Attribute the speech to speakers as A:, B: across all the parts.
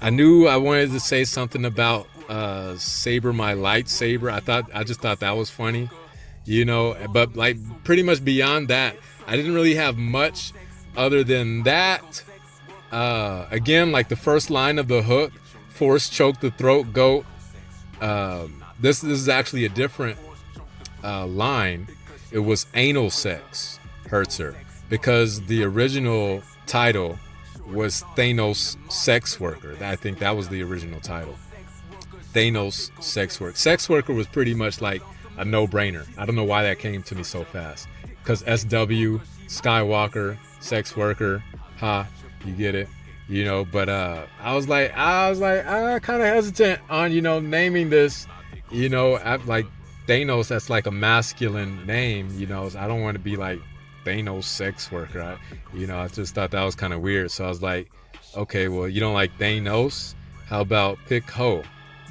A: I knew I wanted to say something about saber my lightsaber. I just thought that was funny, but like pretty much beyond that, I didn't really have much other than that. Again, like the first line of the hook, force choke the throat goat. This is actually a different line. It was anal sex hurts her, because the original title was Thanos sex worker. I think that was the original title. Thanos sex worker. Sex worker was pretty much like a no-brainer. I don't know why that came to me so fast. Because SW, Skywalker, sex worker, you get it. But I was kind of hesitant on, naming this, like Thanos, that's like a masculine name, I don't want to be like Thanos sex worker. I just thought that was kind of weird. So I was like, okay, well, you don't like Thanos? How about pick Ho?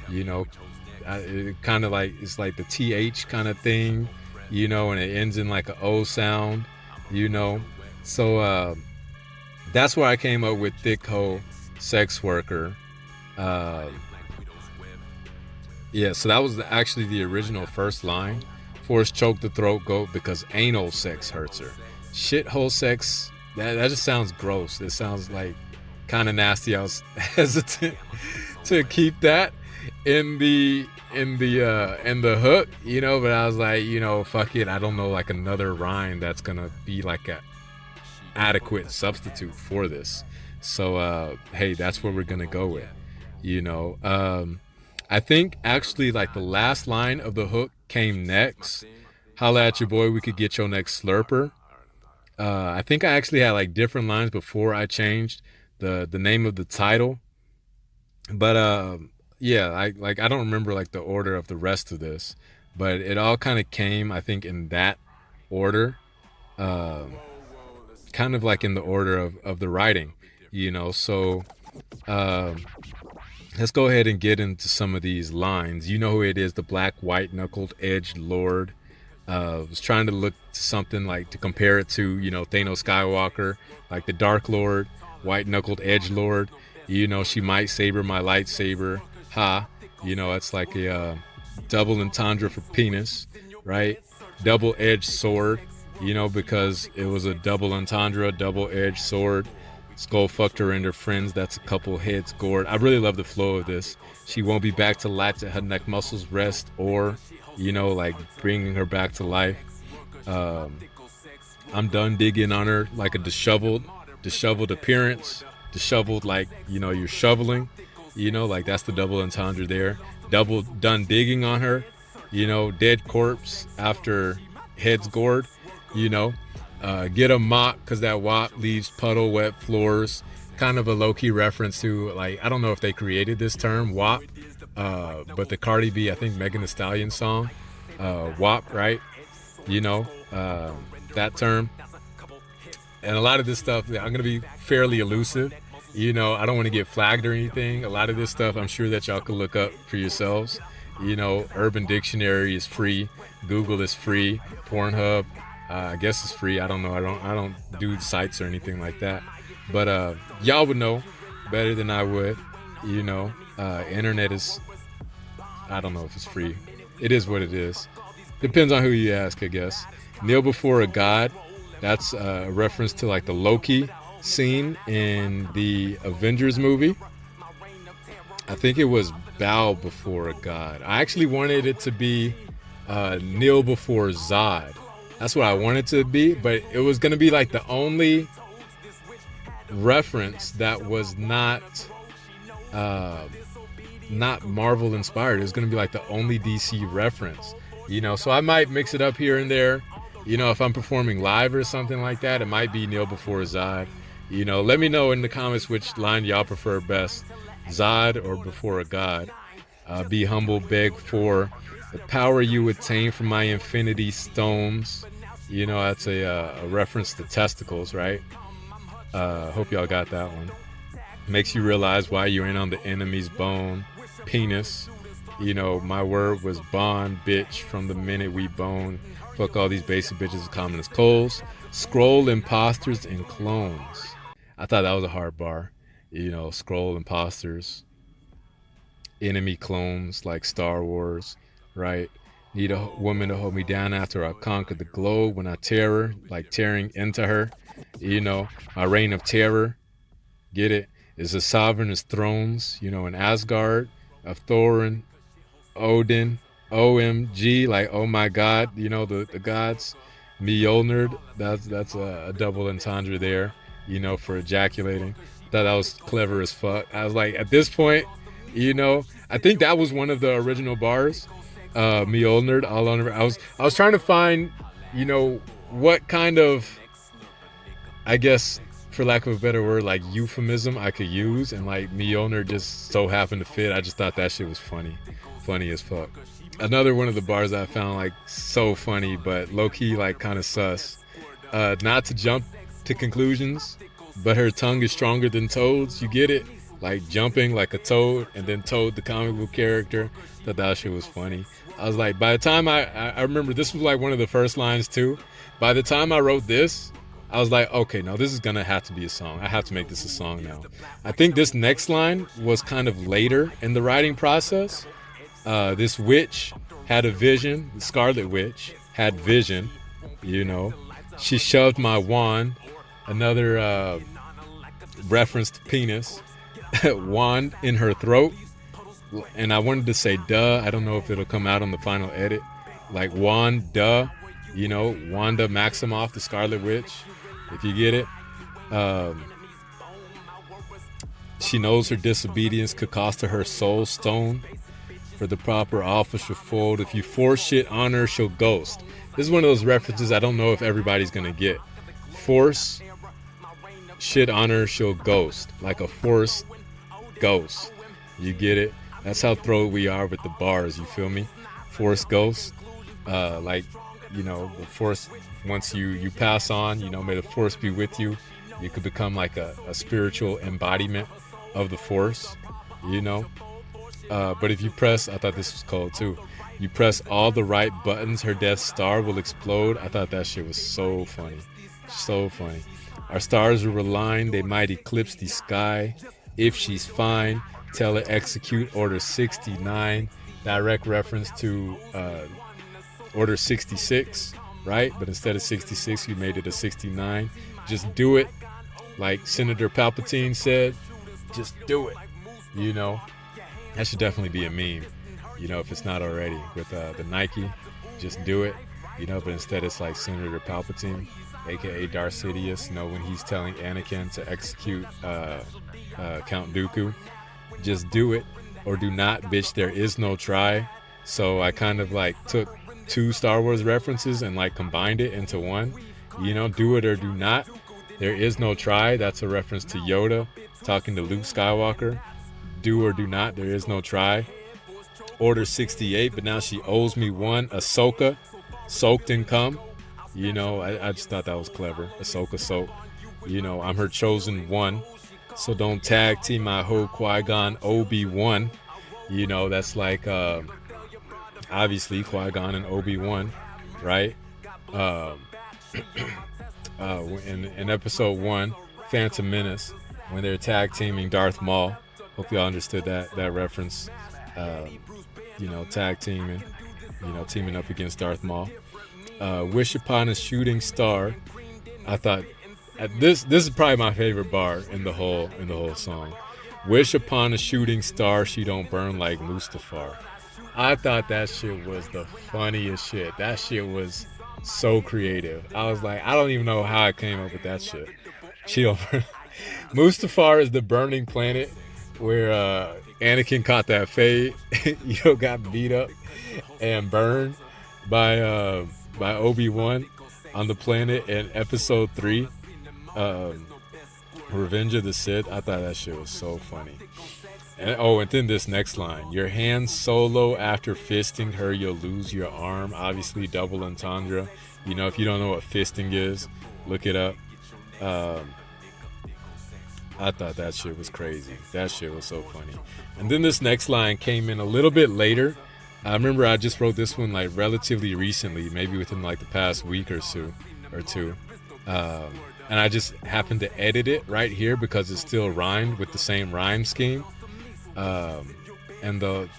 A: It kind of like, it's like the TH kind of thing, and it ends in like an O sound, So that's where I came up with thick Ho sex worker. Yeah, so that was actually the original first line. Force choke the throat goat because anal sex hurts her. Shithole sex, that just sounds gross. It sounds like kind of nasty. I was hesitant to keep that in the hook, but I was like, fuck it. I don't know like another rhyme that's gonna be like a adequate substitute for this. So hey, that's what we're gonna go with. I think actually like the last line of the hook came next. Holla at your boy, we could get your next slurper. I think I actually had like different lines before I changed the name of the title. But yeah, I don't remember like the order of the rest of this, but it all kind of came, I think, in that order. Kind of like in the order of the writing, so let's go ahead and get into some of these lines. You know who it is, the black, white, knuckled, edged lord. Was trying to look to something like to compare it to, Thanos Skywalker, like the Dark Lord, white knuckled edge lord. She might saber my lightsaber. It's like a double entendre for penis, right? Double edged sword, because it was a double entendre, double edged sword. Skull fucked her and her friends. That's a couple heads gored. I really love the flow of this. She won't be back to latch at her neck muscles rest, or, like bringing her back to life. I'm done digging on her like a disheveled appearance. Disheveled like, you're shoveling. Like that's the double entendre there. Double done digging on her. Dead corpse after heads gored. Get a mop because that wop leaves puddle wet floors. Kind of a low-key reference to, like, I don't know if they created this term wop, but the Cardi B, I think Megan Thee Stallion song, wop, right? That term. And a lot of this stuff, I'm gonna be fairly elusive. I don't want to get flagged or anything. A lot of this stuff I'm sure that y'all can look up for yourselves. Urban Dictionary is free, Google is free, Pornhub, I guess it's free. I don't know. I don't do sites or anything like that. But y'all would know better than I would. Internet is, I don't know if it's free. It is what it is. Depends on who you ask, I guess. Kneel before a god. That's a reference to like the Loki scene in the Avengers movie. I think it was bow before a god. I actually wanted it to be kneel before Zod. That's what I wanted to be, but it was going to be like the only reference that was not Marvel inspired. It was going to be like the only DC reference, so I might mix it up here and there. If I'm performing live or something like that, it might be kneel before Zod. Let me know in the comments which line y'all prefer best, Zod or before a god. Be humble, beg for the power you attain from my infinity stones. That's a reference to testicles, right? Hope y'all got that one. Makes you realize why you ain't on the enemy's bone. Penis. My word was bond, bitch, from the minute we bone. Fuck all these basic bitches as common as coals. Scroll imposters and clones. I thought that was a hard bar. Skrull imposters, enemy clones like Star Wars, right? Need a woman to hold me down after I conquer the globe. When I tear her, like tearing into her, my reign of terror, get it, is as sovereign as thrones, in Asgard, of Thor and Odin, OMG, like, oh my God, the gods. Mjolnir, that's a double entendre there, for ejaculating. Thought that was clever as fuck. I was like, at this point, I think that was one of the original bars. Mjolnir, all on. I was trying to find, what kind of, I guess, for lack of a better word, like euphemism I could use, and like Mjolnir just so happened to fit. I just thought that shit was funny as fuck. Another one of the bars I found like so funny, but low key like kind of sus. Not to jump to conclusions, but her tongue is stronger than Toad's. You get it? Like jumping like a toad, and then Toad, the comic book character. Thought that shit was funny. I was like, by the time I remember this was like one of the first lines too. By the time I wrote this, I was like, okay, no, this is gonna have to be a song. I have to make this a song now. I think this next line was kind of later in the writing process. This witch had a vision. The Scarlet Witch had vision. She shoved my wand. Another reference to penis. Wand in her throat. And I wanted to say duh. I don't know if it'll come out on the final edit. Like wand, duh. Wanda Maximoff, the Scarlet Witch. If you get it. She knows her disobedience could cost her her soul stone. For the proper officer fold. If you force shit on her, she'll ghost. This is one of those references I don't know if everybody's gonna get. Force shit on her, she'll ghost. Like a force ghost. You get it? That's how thrilled we are with the bars, you feel me? Force ghost. The force, once you pass on, may the force be with you. You could become like a spiritual embodiment of the force, But if you press, I thought this was cold too. You press all the right buttons, her Death Star will explode. I thought that shit was so funny. So funny. Our stars are aligned, they might eclipse the sky. If she's fine, tell her execute Order 69. Direct reference to Order 66, right? But instead of 66, you made it a 69. Just do it. Like Senator Palpatine said, just do it. That should definitely be a meme, if it's not already, with the Nike. Just do it, but instead it's like Senator Palpatine, aka Darth Sidious, when he's telling Anakin to execute Count Dooku. Just do it or do not, bitch, there is no try. So I kind of like took two Star Wars references and like combined it into one. Do it or do not. There is no try. That's a reference to Yoda talking to Luke Skywalker. Do or do not, there is no try. Order 68, but now she owes me one. Ahsoka, soaked in cum. I just thought that was clever. Ahsoka soaked. I'm her chosen one. So don't tag team my whole Qui-Gon Obi-Wan. That's like, obviously Qui-Gon and Obi-Wan, right? In episode 1, Phantom Menace, when they're tag teaming Darth Maul. Hope y'all understood that reference. Tag teaming, teaming up against Darth Maul. Wish upon a shooting star. I thought this is probably my favorite bar in the whole song. Wish upon a shooting star, she don't burn like Mustafar. I thought that shit was the funniest shit. That shit was so creative. I was like, I don't even know how I came up with that shit. She don't burn. Mustafar is the burning planet where Anakin caught that fade, got beat up and burned by Obi-Wan on the planet in episode 3, Revenge of the Sith. I thought that shit was so funny. And then this next line, your hand solo after fisting her, you'll lose your arm. Obviously double entendre. If you don't know what fisting is, look it up. I thought that shit was crazy. That shit was so funny. And then this next line came in a little bit later. I remember I just wrote this one like relatively recently, maybe within like the past week or two. I and I just happened to edit it right here because it still rhymed with the same rhyme scheme. And the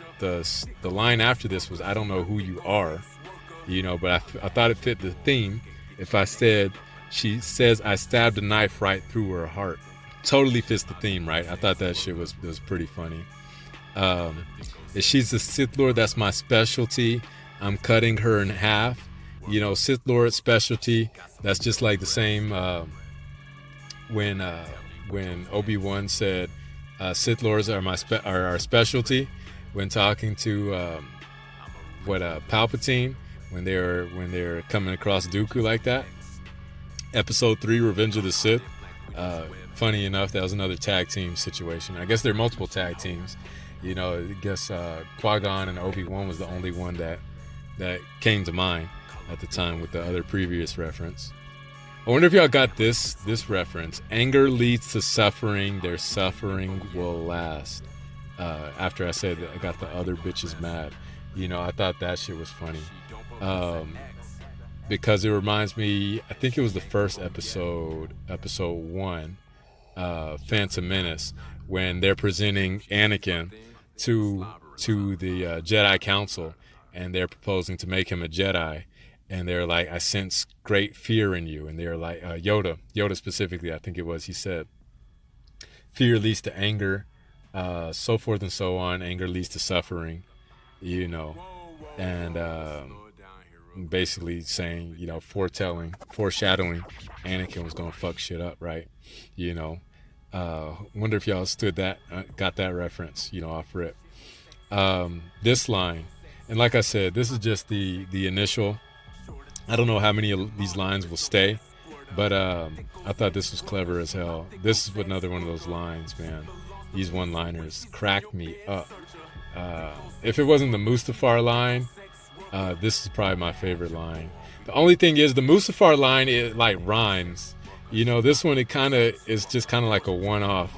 A: line after this was, I don't know who you are, but I thought it fit the theme if I said, she says I stabbed a knife right through her heart. Totally fits the theme, right? I thought that shit was pretty funny. If she's the Sith Lord, that's my specialty. I'm cutting her in half. Sith Lord specialty. That's just like the same when Obi-Wan said Sith Lords are our specialty when talking to Palpatine when they're coming across Dooku like that. Episode 3, Revenge of the Sith. Funny enough, that was another tag team situation. I guess there are multiple tag teams. I guess Qui-Gon and Obi-Wan was the only one that came to mind at the time with the other previous reference. I wonder if y'all got this reference. Anger leads to suffering. Their suffering will last. After I said that, I got the other bitches mad. I thought that shit was funny. Because it reminds me, I think it was the first episode 1, Phantom Menace, when they're presenting Anakin to the Jedi Council, and they're proposing to make him a Jedi, and they're like, I sense great fear in you, and they're like, Yoda specifically, I think it was, he said, fear leads to anger, so forth and so on, anger leads to suffering, and basically saying, foreshadowing Anakin was gonna fuck shit up, right? Wonder if y'all got that reference, off rip. This line, and like I said, this is just the initial. I don't know how many of these lines will stay, but I thought this was clever as hell. This is another one of those lines, man. These one-liners cracked me up. If it wasn't the Mustafar line, this is probably my favorite line. The only thing is, the Mustafar line, it like rhymes. This one, it kind of is just kind of like a one-off.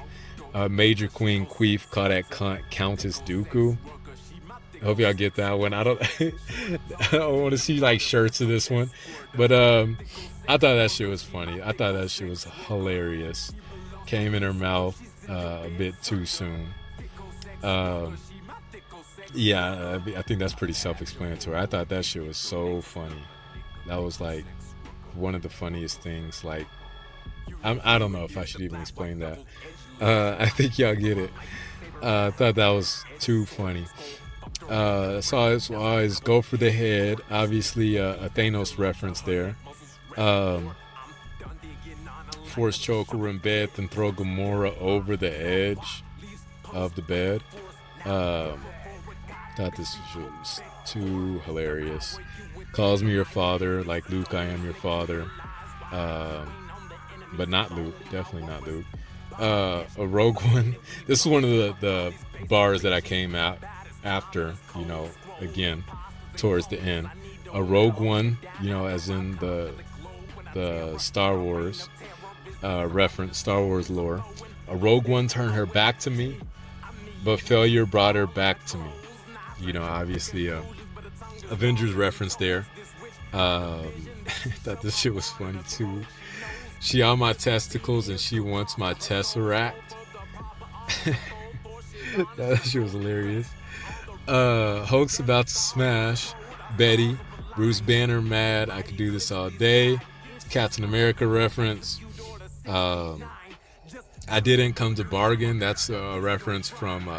A: Major Queen Queef, call that cunt Countess Dooku. I hope y'all get that one. I don't want to see like shirts of this one, but I thought that shit was funny. I thought that shit was hilarious. Came in her mouth a bit too soon. Yeah, I think that's pretty self-explanatory. I thought that shit was so funny. That was like one of the funniest things. Like, I don't know if I should even explain that. I think y'all get it. I thought that was too funny. So I always go for the head. Obviously, a Thanos reference there. Force choke her in bed, then throw Gamora over the edge of the bed. Thought this was too hilarious. Calls me your father, like Luke, I am your father. But not Luke, definitely not Luke. A Rogue One. This is one of the bars that I came out after, again, towards the end. A Rogue One, as in the Star Wars reference, Star Wars lore. A Rogue One turned her back to me, but failure brought her back to me. Obviously, Avengers reference there. Thought this shit was funny too. She on my testicles and she wants my tesseract. That shit was hilarious. Hulk's about to smash Betty. Bruce Banner mad. I could do this all day. Captain America reference. I didn't come to bargain. That's a reference from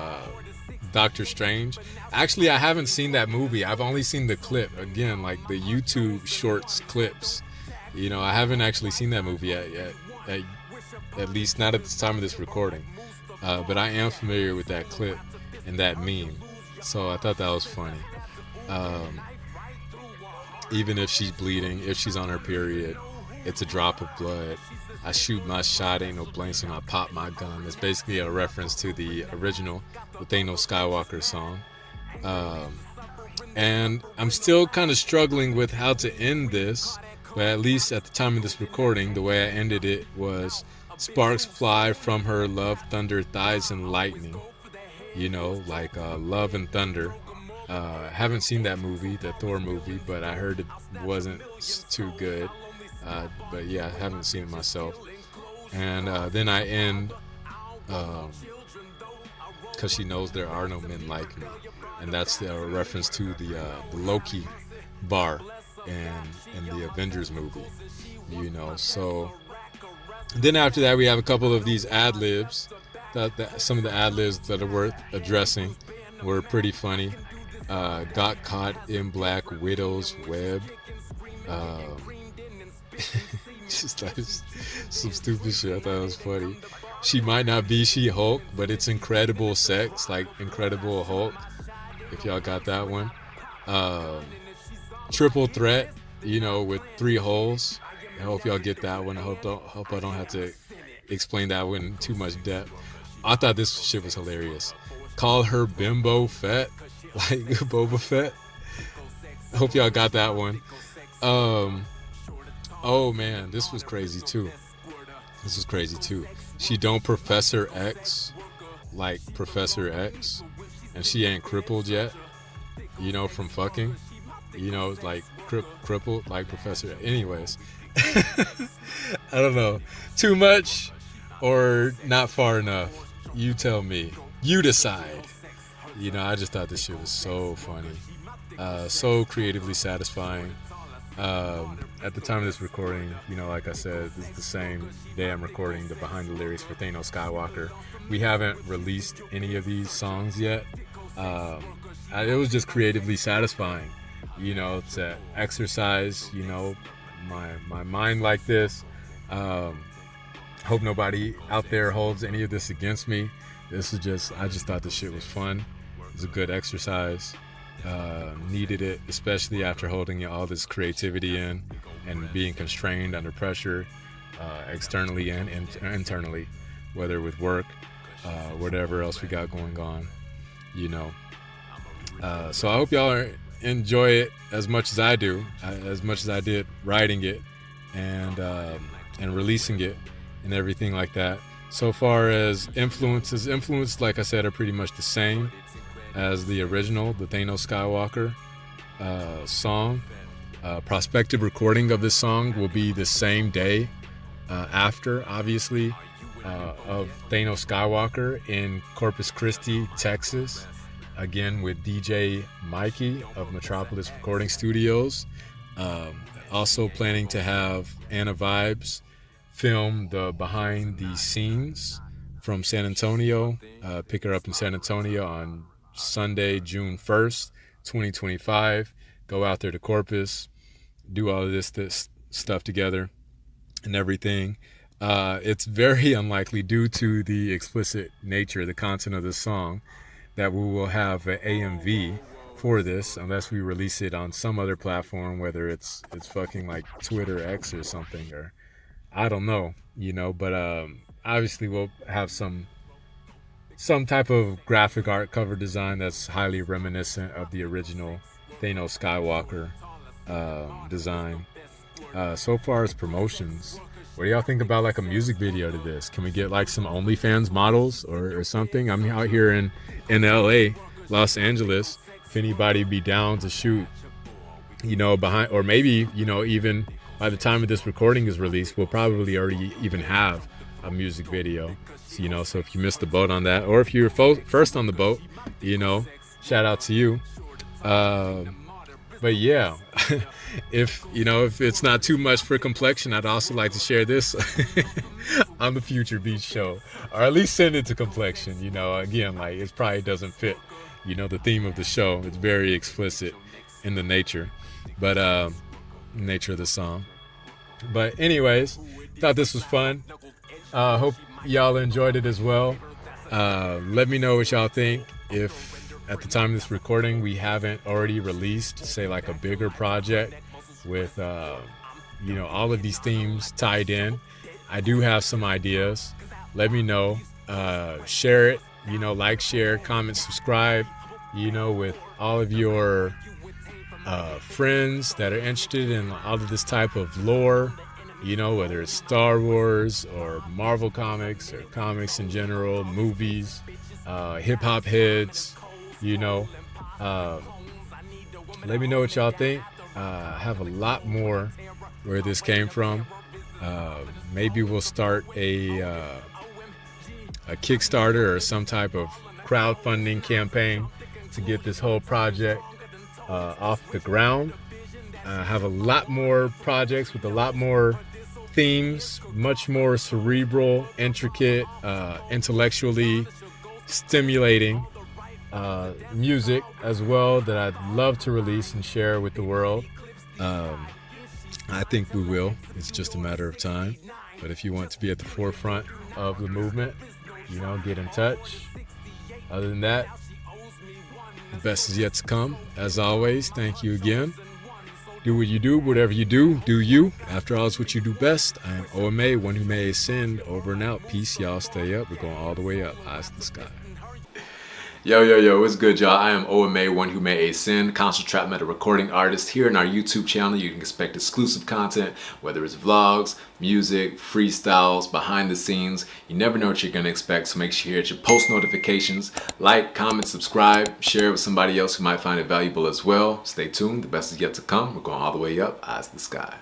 A: Doctor Strange. Actually, I haven't seen that movie. I've only seen the clip. Again, like the YouTube shorts clips. I haven't actually seen that movie yet, at least not at the time of this recording. But I am familiar with that clip and that meme. So I thought that was funny. Even if she's bleeding, if she's on her period, it's a drop of blood. I shoot my shot, ain't no blanks when I pop my gun. It's basically a reference to the original Thanos Skywalker song. And I'm still kind of struggling with how to end this, but at least at the time of this recording, the way I ended it was sparks fly from her, love, thunder, thighs, and lightning. Like Love and Thunder. Haven't seen that movie, the Thor movie, but I heard it wasn't too good. But yeah, I haven't seen it myself. And then I end because she knows there are no men like me, and that's the reference to the Loki bar in the Avengers movie. So then after that we have a couple of these ad libs. That some of the ad libs that are worth addressing were pretty funny. Got caught in Black Widow's web. Just like some stupid shit. I thought it was funny. She might not be She-Hulk, but it's Incredible Sex, like Incredible Hulk. If y'all got that one. Triple Threat, with 3 holes. I hope y'all get that one. I hope I don't have to explain that one in too much depth. I thought this shit was hilarious. Call her Bimbo Fett, like Boba Fett. I hope y'all got that one. Oh man, this was crazy too. She don't Professor X, like Professor X, and she ain't crippled yet. From fucking. Like crippled, like Professor X. Anyways, I don't know. Too much or not far enough? You tell me. You decide. I just thought this shit was so funny. So creatively satisfying. At the time of this recording, like I said, this is the same day I'm recording the behind the lyrics for Thanos Skywalker. We haven't released any of these songs yet. It was just creatively satisfying, to exercise, my mind like this. Hope nobody out there holds any of this against me. I just thought this shit was fun. It was a good exercise. Needed it, especially after holding all this creativity in and being constrained under pressure, externally and internally, whether with work, whatever else we got going on, So I hope y'all enjoy it as much as I do, as much as I did writing it and releasing it and everything like that. So far as influences, like I said, are pretty much the same as the original, the Thanos Skywalker song. Prospective recording of this song will be the same day after, obviously, of Thanos Skywalker in Corpus Christi, Texas. Again, with DJ Mikey of Metropolis Recording Studios. Also planning to have Anna Vibes film the behind the scenes from San Antonio. Pick her up in San Antonio on Sunday, June 1st, 2025. Go out there to Corpus, do all of this stuff together and everything. It's very unlikely, due to the explicit nature, the content of the song, that we will have an AMV for this unless we release it on some other platform, whether it's fucking like Twitter X or something, or I don't know, but obviously we'll have some type of graphic art cover design that's highly reminiscent of the original Thanos Skywalker design. So far as promotions, what do y'all think about like a music video to this? Can we get like some OnlyFans models or something? I'm out here in LA, Los Angeles. If anybody be down to shoot, behind, or maybe, even by the time of this recording is released, we'll probably already even have a music video. So if you missed the boat on that, or if you're first on the boat, shout out to you. But yeah, if it's not too much for complexion, I'd also like to share this on the Future Beach show, or at least send it to complexion. Again, like it probably doesn't fit, the theme of the show. It's very explicit in the nature, but nature of the song. But anyways, thought this was fun. Hope y'all enjoyed it as well. Let me know what y'all think. If at the time of this recording we haven't already released, say, like a bigger project with all of these themes tied in, I do have some ideas. Let me know. Share it, like, share, comment, subscribe, with all of your friends that are interested in all of this type of lore, whether it's Star Wars or Marvel comics or comics in general, movies, hip-hop heads, let me know what y'all think. I have a lot more where this came from. Maybe we'll start a Kickstarter or some type of crowdfunding campaign to get this whole project off the ground. I have a lot more projects with a lot more themes, much more cerebral, intricate, intellectually stimulating music as well that I'd love to release and share with the world. I think we will. It's just a matter of time. But if you want to be at the forefront of the movement, get in touch. Other than that, the best is yet to come. As always, thank you again. Do what you do, whatever you do you. After all, it's what you do best. I am OMA, one who may ascend. Over and out. Peace, y'all. Stay up. We're going all the way up. Eyes to the sky.
B: Yo, what's good, y'all? I am OMA, one who may ascend, conscious trap metal recording artist. Here in our YouTube channel, you can expect exclusive content, whether it's vlogs, music, freestyles, behind the scenes. You never know what you're gonna expect, so make sure you hit your post notifications, like, comment, subscribe, share it with somebody else who might find it valuable as well. Stay tuned, the best is yet to come. We're going all the way up, eyes to the sky.